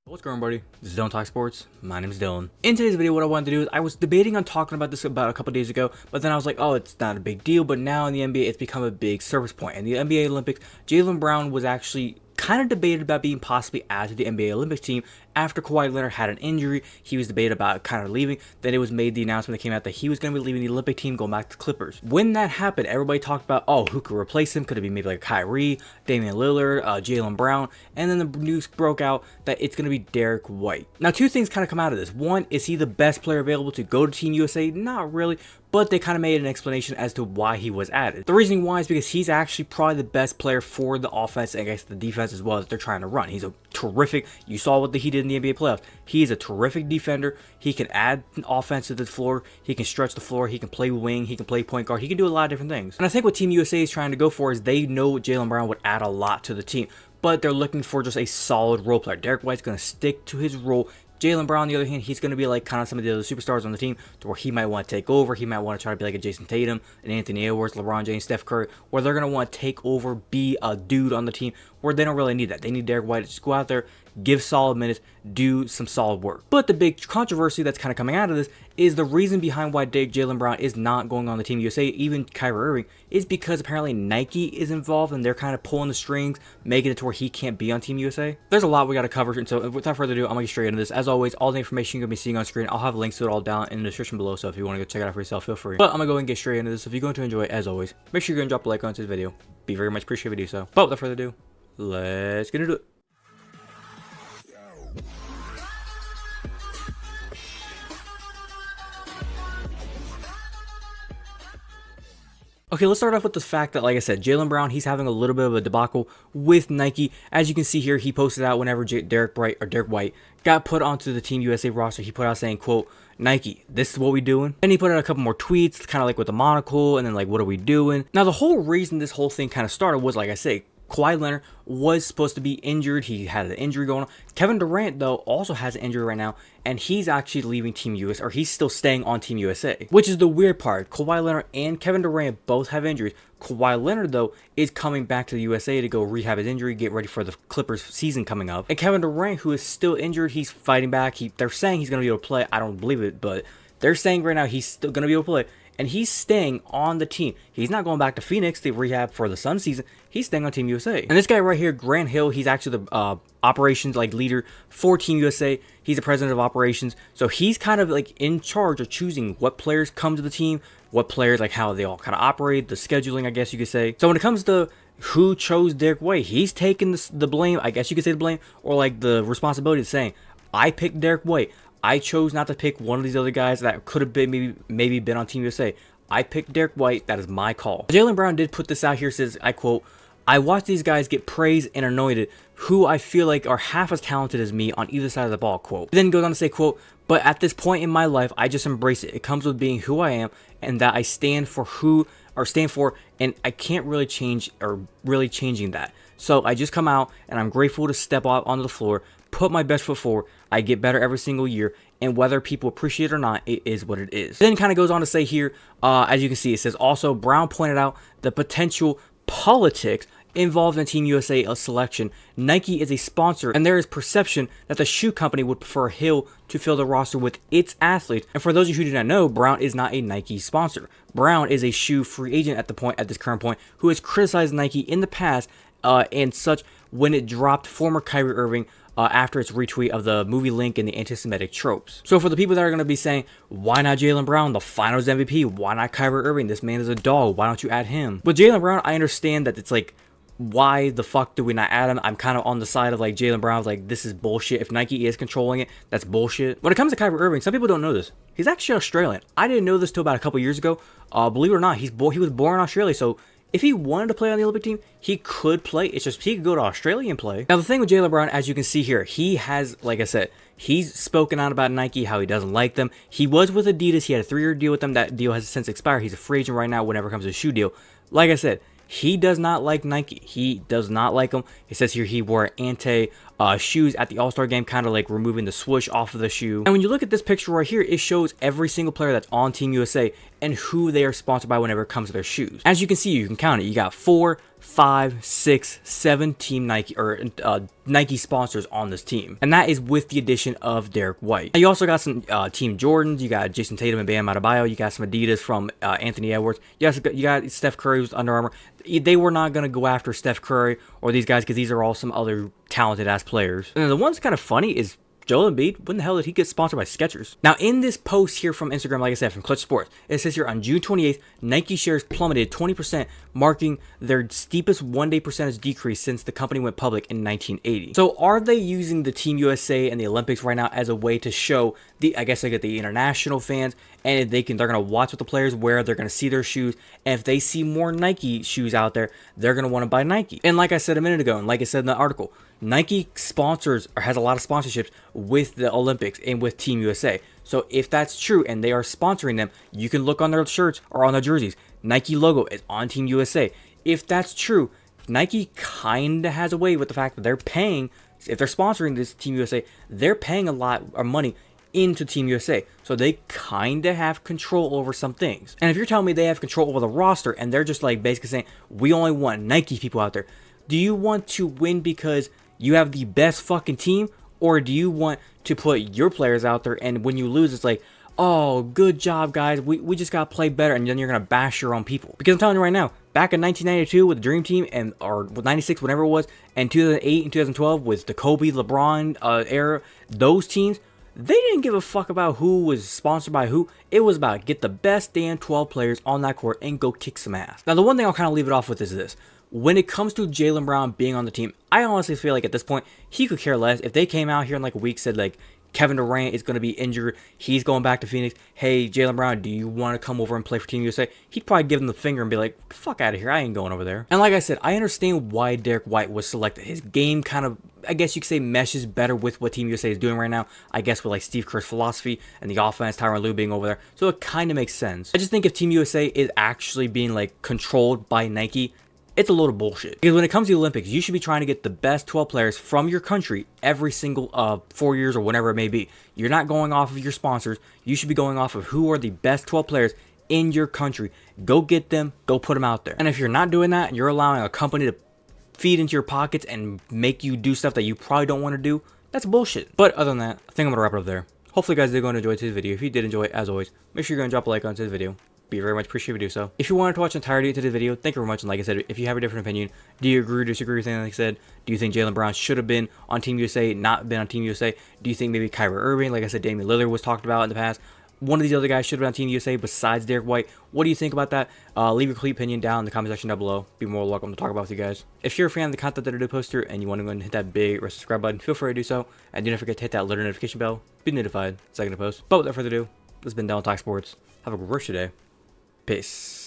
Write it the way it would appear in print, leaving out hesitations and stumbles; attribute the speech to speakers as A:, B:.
A: What's going on, buddy? This is Dylan Talk Sports. My name is Dylan. In today's video, what I wanted to do is I was debating on talking about this about a couple days ago, but then I was like, oh, it's not a big deal. But now in the NBA, it's become a big service point. In the NBA Olympics, Jaylen Brown was actually kind of debated about being possibly added to the NBA Olympics team after Kawhi Leonard had an injury. He was debated about kind of leaving. Then it was made the announcement that came out that he was going to be leaving the Olympic team, going back to the Clippers. When that happened, everybody talked about, oh, who could replace him? Could it be maybe like KYRIE, Damian Lillard, Jaylen Brown? And then the news broke out that it's going to be Derrick White. Now, two things kind of come out of this. One, is he the best player available to go to Team USA? Not really. But they kind of made an explanation as to why he was added. The reasoning why is because he's actually probably the best player for the offense and I guess the defense as well that they're trying to run. He's a terrific, you saw what he did in the NBA playoffs. He is a terrific defender. He can add offense to the floor. He can stretch the floor. He can play wing. He can play point guard. He can do a lot of different things. And I think what Team USA is trying to go for is they know Jaylen Brown would add a lot to the team, but they're looking for just a solid role player. Derrick White's going to stick to his role. Jaylen Brown, on the other hand, he's going to be like kind of some of the other superstars on the team to where he might want to take over. He might want to try to be like a Jason Tatum, an Anthony Edwards, LeBron James, Steph Curry, where they're going to want to take over, be a dude on the team, where they don't really need that. They need Derrick White to just go out there, give solid minutes, do some solid work. But the big controversy that's kind of coming out of this is the reason behind why Jaylen Brown is not going on the Team USA, even KYRIE, is because apparently Nike is involved and they're kind of pulling the strings, making it to where he can't be on Team USA. There's a lot we got to cover, and so without further ado, I'm going to get straight into this. As always, all the information you're going to be seeing on screen, I'll have links to it all down in the description below, so if you want to go check it out for yourself, feel free. But I'm going to go and get straight into this. If you're going to enjoy it, as always, make sure you're going to drop a like on this video. Be very much appreciated if you do so. But without further ado, let's get into it. Okay, let's start off with the fact that, like I said, Jaylen Brown, he's having a little bit of a debacle with Nike. As you can see here, he posted out whenever Derrick White got put onto the Team USA roster. He put out saying, quote, Nike, this is what we doing. And he put out a couple more tweets, kind of like with the monocle, and then like, what are we doing? Now, the whole reason this whole thing kind of started was, like I say, Kawhi Leonard was supposed to be injured. He had an injury going on. Kevin Durant, though, also has an injury right now, and he's actually leaving Team USA, or he's still staying on Team USA, which is the weird part. Kawhi Leonard and Kevin Durant both have injuries. Kawhi Leonard, though, is coming back to the USA to go rehab his injury, get ready for the Clippers season coming up. And Kevin Durant, who is still injured, he's fighting back. They're saying he's going to be able to play. I don't believe it, but they're saying right now he's still going to be able to play. And he's staying on the team. He's not going back to Phoenix to rehab for the Sun season. He's staying on Team USA. And this guy right here, Grant Hill, he's actually the operations leader for Team USA. He's the president of operations. So he's kind of like in charge of choosing what players come to the team, what players, like how they all kind of operate, the scheduling, I guess you could say. So when it comes to who chose Derrick White, he's taking the blame, I guess you could say the blame, or like the responsibility of saying, I picked Derrick White. I chose not to pick one of these other guys that could have been maybe been on Team USA. I picked Derrick White. That is my call. Jaylen Brown did put this out here. Says, I quote, I watch these guys get praised and anointed who I feel like are half as talented as me on either side of the ball, quote. He then goes on to say, quote, but at this point in my life, I just embrace it. It comes with being who I am and that I stand for and I can't really change or really changing that. So I just come out and I'm grateful to step out onto the floor, put my best foot forward. I get better every single year, and whether people appreciate it or not, it is what it is. Then kind of goes on to say here, as you can see, it says also Brown pointed out the potential politics involved in Team USA selection. Nike is a sponsor, and there is perception that the shoe company would prefer Hill to fill the roster with its athletes. And for those of you who do not know, Brown is not a Nike sponsor. Brown is a shoe free agent at this current point, who has criticized Nike in the past and such when it dropped former KYRIE Irving after its retweet of the movie link and the anti-Semitic tropes. So for the people that are going to be saying, why not Jaylen Brown, the finals MVP? Why not KYRIE Irving? This man is a dog. Why don't you add him? But Jaylen Brown, I understand that it's like, why the fuck do we not add him? I'm kind of on the side of like Jaylen Brown, like this is bullshit. If Nike is controlling it, that's bullshit. When it comes to KYRIE Irving, some people don't know this. He's actually Australian. I didn't know this till about a couple years ago. Believe it or not, he was born in Australia, so if he wanted to play on the Olympic team, he could play. It's just he could go to Australia and play. Now, the thing with Jaylen Brown, as you can see here, he has, like I said, he's spoken out about Nike, how he doesn't like them. He was with Adidas. He had a 3-year deal with them. That deal has since expired. He's a free agent right now whenever it comes to a shoe deal. Like I said, he does not like Nike. He does not like them. It says here he wore anti shoes at the All-Star game, kind of like removing the swoosh off of the shoe. And when you look at this picture right here, it shows every single player that's on Team USA and who they are sponsored by whenever it comes to their shoes. As you can see, you can count it. You got 4, 5, 6, 7 team Nike or Nike sponsors on this team, and that is with the addition of Derrick White. Now, you also got some Team Jordans. You got Jason Tatum and Bam Adebayo. You got some Adidas from Anthony Edwards. You got Steph Curry with Under Armour. They were not going to go after Steph Curry or these guys because these are all some other talented ass players. And the one that's kind of funny is Joel Embiid. When the hell did he get sponsored by Skechers? Now, in this post here from Instagram, like I said, from Clutch Sports, it says here on June 28th, Nike shares plummeted 20%, marking their steepest one-day percentage decrease since the company went public in 1980. So are they using the Team USA and the Olympics right now as a way to show the, I guess they get the international fans, and they're going to watch what the players wear, they're going to see their shoes, and if they see more Nike shoes out there, they're going to want to buy Nike. And like I said a minute ago, and like I said in the article, Nike sponsors or has a lot of sponsorships with the Olympics and with Team USA. So if that's true and they are sponsoring them, you can look on their shirts or on their jerseys. Nike logo is on Team USA. If that's true, Nike kind of has a way with the fact that they're paying, if they're sponsoring this Team USA, they're paying a lot of money into Team USA. So they kind of have control over some things. And if you're telling me they have control over the roster and they're just like basically saying, we only want Nike people out there, do you want to win because you have the best fucking team, or do you want to put your players out there and when you lose it's like, oh, good job guys, we just gotta play better, and then you're gonna bash your own people? Because I'm telling you right now, back in 1992 with the Dream Team, and or 96, whatever it was, and 2008 and 2012 with the Kobe, LeBron era, those teams, they didn't give a fuck about who was sponsored by who. It was about get the best damn 12 players on that court and go kick some ass. Now, the one thing I'll kind of leave it off with is this. When it comes to Jaylen Brown being on the team, I honestly feel like at this point, he could care less. If they came out here in like a week, said like, Kevin Durant is going to be injured, he's going back to Phoenix, hey, Jaylen Brown, do you want to come over and play for Team USA? He'd probably give him the finger and be like, fuck out of here, I ain't going over there. And like I said, I understand why Derrick White was selected. His game kind of, I guess you could say, meshes better with what Team USA is doing right now. I guess with like Steve Kerr's philosophy and the offense, Tyronn Lue being over there. So it kind of makes sense. I just think if Team USA is actually being like controlled by Nike, it's a load of bullshit. Because when it comes to the Olympics, you should be trying to get the best 12 players from your country every single 4 years or whatever it may be. You're not going off of your sponsors. You should be going off of who are the best 12 players in your country. Go get them. Go put them out there. And if you're not doing that and you're allowing a company to feed into your pockets and make you do stuff that you probably don't want to do, that's bullshit. But other than that, I think I'm going to wrap it up there. Hopefully you guys did go and enjoy today's video. If you did enjoy it, as always, make sure you're going to drop a like on today's video. Be very much appreciated if you do so. If you wanted to watch the entirety of today's video, thank you very much. And like I said, if you have a different opinion, do you agree or disagree with anything like I said? Do you think Jaylen Brown should have been on Team USA, not been on Team USA? Do you think maybe KYRIE Irving, like I said, Damian Lillard was talked about in the past? One of these other guys should have been on Team USA besides Derrick White. What do you think about that? Leave your complete opinion down in the comment section down below. Be more welcome to talk about with you guys. If you're a fan of the content that I do post here and you want to go and hit that big red subscribe button, feel free to do so. And do not forget to hit that little notification bell. Be notified the second I post. But without further ado, this has been Talk Sports. Have a great rest of your day. Peace.